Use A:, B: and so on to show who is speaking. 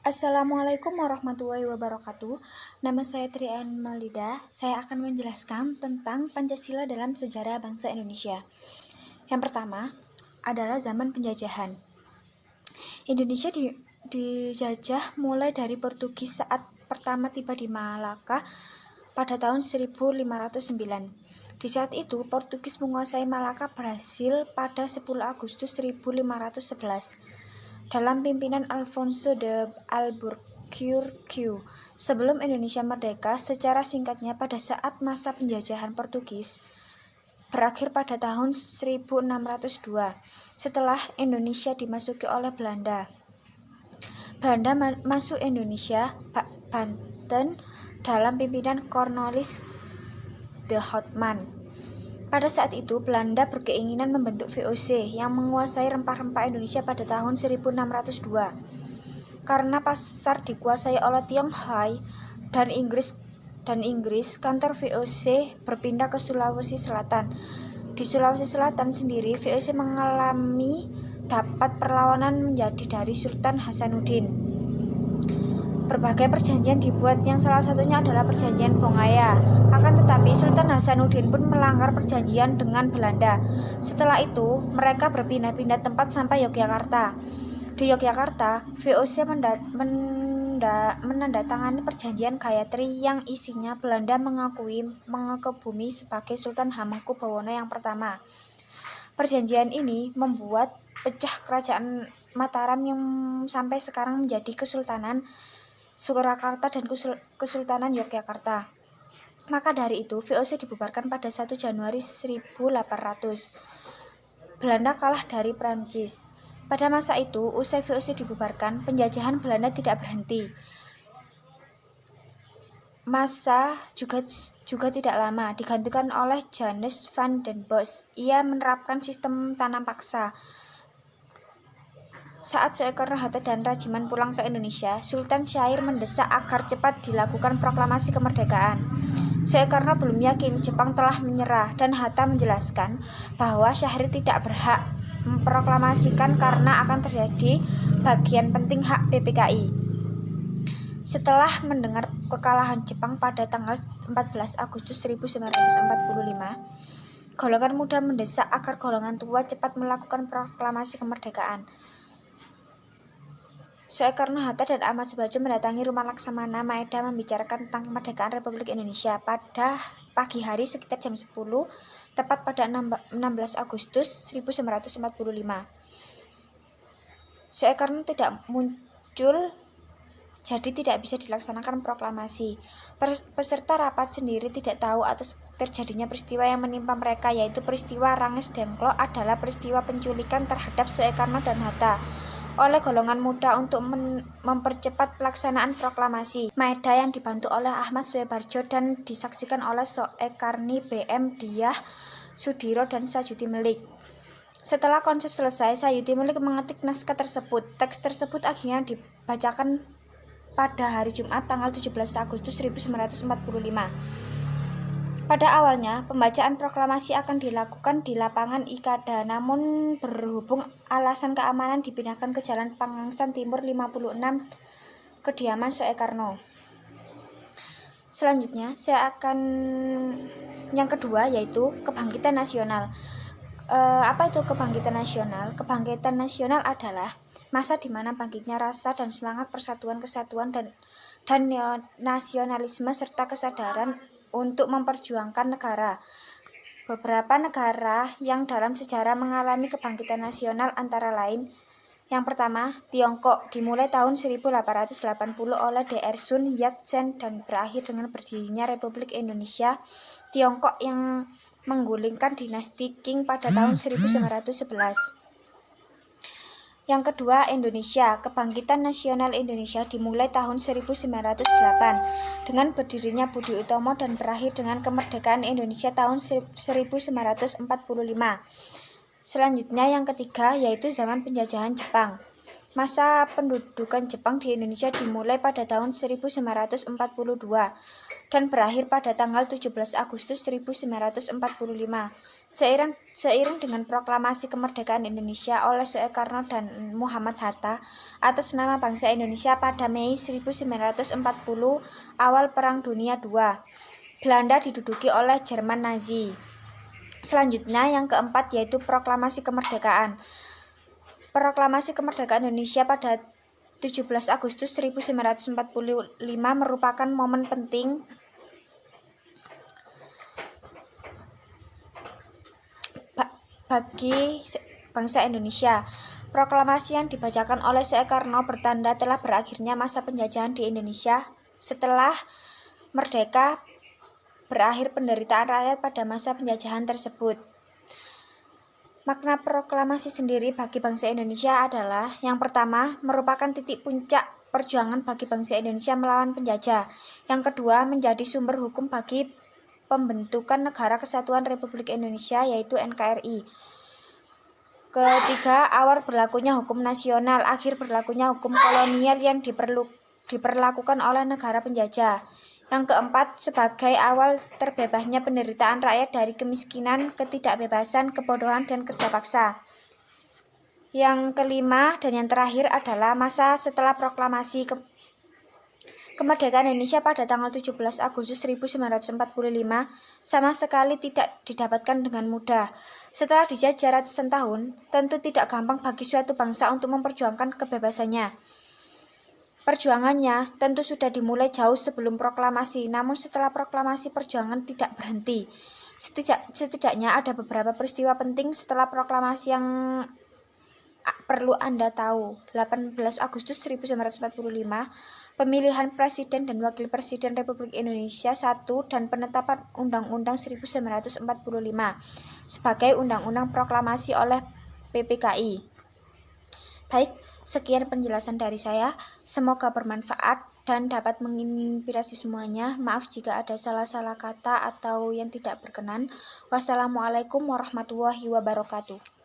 A: Assalamualaikum warahmatullahi wabarakatuh. Nama saya Trian Malida. Saya akan menjelaskan tentang Pancasila dalam sejarah bangsa Indonesia. Yang pertama adalah zaman penjajahan. Indonesia dijajah mulai dari Portugis saat pertama tiba di Malaka pada tahun 1509. Di saat itu, Portugis menguasai Malaka Brasil pada 10 Agustus 1511. Dalam pimpinan Alfonso de Albuquerque. Sebelum Indonesia merdeka, secara singkatnya pada saat masa penjajahan Portugis berakhir pada tahun 1602, setelah Indonesia dimasuki oleh Belanda. Belanda masuk Indonesia, Banten, dalam pimpinan Cornelis de Houtman. Pada saat itu, Belanda berkeinginan membentuk VOC yang menguasai rempah-rempah Indonesia pada tahun 1602. Karena pasar dikuasai oleh Tionghoa dan Inggris, kantor VOC berpindah ke Sulawesi Selatan. Di Sulawesi Selatan sendiri, VOC mengalami dapat perlawanan menjadi dari Sultan Hasanuddin. Berbagai perjanjian dibuat, yang salah satunya adalah Perjanjian Bongaya. Akan tetapi, Sultan Hasanuddin pun melanggar perjanjian dengan Belanda. Setelah itu, mereka berpindah-pindah tempat sampai Yogyakarta. Di Yogyakarta, VOC menandatangani Perjanjian Gayatri yang isinya Belanda mengakui Mangekubumi sebagai Sultan Hamengkubuwono yang pertama. Perjanjian ini membuat pecah Kerajaan Mataram yang sampai sekarang menjadi Kesultanan Surakarta dan Kesultanan Yogyakarta. Maka dari itu, VOC dibubarkan pada 1 Januari 1800. Belanda kalah dari Prancis. Pada masa itu, usai VOC dibubarkan, penjajahan Belanda tidak berhenti. Masa juga tidak lama, digantikan oleh Janus van den Bosch. Ia menerapkan sistem tanam paksa. Saat Soekarno-Hatta dan Rajiman pulang ke Indonesia, Sultan Syahrir mendesak agar cepat dilakukan proklamasi kemerdekaan. Soekarno belum yakin Jepang telah menyerah, dan Hatta menjelaskan bahwa Syahrir tidak berhak memproklamasikan karena akan terjadi bagian penting hak PPKI. Setelah mendengar kekalahan Jepang pada tanggal 14 Agustus 1945, golongan muda mendesak agar golongan tua cepat melakukan proklamasi kemerdekaan. Soekarno-Hatta dan Ahmad Subarjo mendatangi rumah Laksamana Maeda membicarakan tentang kemerdekaan Republik Indonesia pada pagi hari sekitar jam 10, tepat pada 16 Agustus 1945. Soekarno tidak muncul, jadi tidak bisa dilaksanakan proklamasi. Peserta rapat sendiri tidak tahu atas terjadinya peristiwa yang menimpa mereka, yaitu peristiwa Ranges Dengklok adalah peristiwa penculikan terhadap Soekarno dan Hatta oleh golongan muda untuk mempercepat pelaksanaan proklamasi Maeda yang dibantu oleh Ahmad Subarjo dan disaksikan oleh Soekarni, BM Diah, Sudiro, dan Sayuti Melik. Setelah konsep selesai, Sayuti Melik mengetik naskah tersebut. Teks tersebut akhirnya dibacakan pada hari Jumat tanggal 17 Agustus 1945. Pada awalnya, pembacaan proklamasi akan dilakukan di lapangan Ikada, namun berhubung alasan keamanan dipindahkan ke Jalan Pangangstan Timur 56, kediaman Soekarno. Selanjutnya, yang kedua yaitu kebangkitan nasional. Apa itu kebangkitan nasional? Kebangkitan nasional adalah masa di mana bangkitnya rasa dan semangat persatuan, kesatuan, dan nasionalisme serta kesadaran untuk memperjuangkan negara. Beberapa negara yang dalam sejarah mengalami kebangkitan nasional antara lain: yang pertama, Tiongkok, dimulai tahun 1880 oleh Dr. Sun Yat-sen dan berakhir dengan berdirinya Republik Indonesia Tiongkok yang menggulingkan dinasti Qing pada tahun 1911. Yang kedua, Indonesia. Kebangkitan nasional Indonesia dimulai tahun 1908 dengan berdirinya Budi Utomo dan berakhir dengan kemerdekaan Indonesia tahun 1945. Selanjutnya yang ketiga yaitu zaman penjajahan Jepang. Masa pendudukan Jepang di Indonesia dimulai pada tahun 1942 dan berakhir pada tanggal 17 Agustus 1945. Seiring dengan proklamasi kemerdekaan Indonesia oleh Soekarno dan Muhammad Hatta atas nama bangsa Indonesia pada Mei 1940, awal Perang Dunia II, Belanda diduduki oleh Jerman Nazi. Selanjutnya yang keempat yaitu proklamasi kemerdekaan. Proklamasi kemerdekaan Indonesia pada 17 Agustus 1945 merupakan momen penting bagi bangsa Indonesia. Proklamasi yang dibacakan oleh Soekarno bertanda telah berakhirnya masa penjajahan di Indonesia. Setelah merdeka, berakhir penderitaan rakyat pada masa penjajahan tersebut. Makna proklamasi sendiri bagi bangsa Indonesia adalah, yang pertama, merupakan titik puncak perjuangan bagi bangsa Indonesia melawan penjajah. Yang kedua, menjadi sumber hukum bagi pembentukan Negara Kesatuan Republik Indonesia, yaitu NKRI. Ketiga, awal berlakunya hukum nasional, akhir berlakunya hukum kolonial yang diperlakukan oleh negara penjajah. Yang keempat, sebagai awal terbebasnya penderitaan rakyat dari kemiskinan, ketidakbebasan, kebodohan, dan kerja paksa. Yang kelima dan yang terakhir adalah masa setelah proklamasi kemerdekaan Indonesia pada tanggal 17 Agustus 1945 sama sekali tidak didapatkan dengan mudah. Setelah dijajah ratusan tahun, tentu tidak gampang bagi suatu bangsa untuk memperjuangkan kebebasannya. Perjuangannya tentu sudah dimulai jauh sebelum proklamasi, namun setelah proklamasi perjuangan tidak berhenti. Setidaknya ada beberapa peristiwa penting setelah proklamasi yang perlu Anda tahu. 18 Agustus 1945, pemilihan Presiden dan Wakil Presiden Republik Indonesia 1 dan penetapan Undang-Undang 1945 sebagai Undang-Undang Proklamasi oleh PPKI. Baik, sekian penjelasan dari saya. Semoga bermanfaat dan dapat menginspirasi semuanya. Maaf jika ada salah-salah kata atau yang tidak berkenan. Wassalamualaikum warahmatullahi wabarakatuh.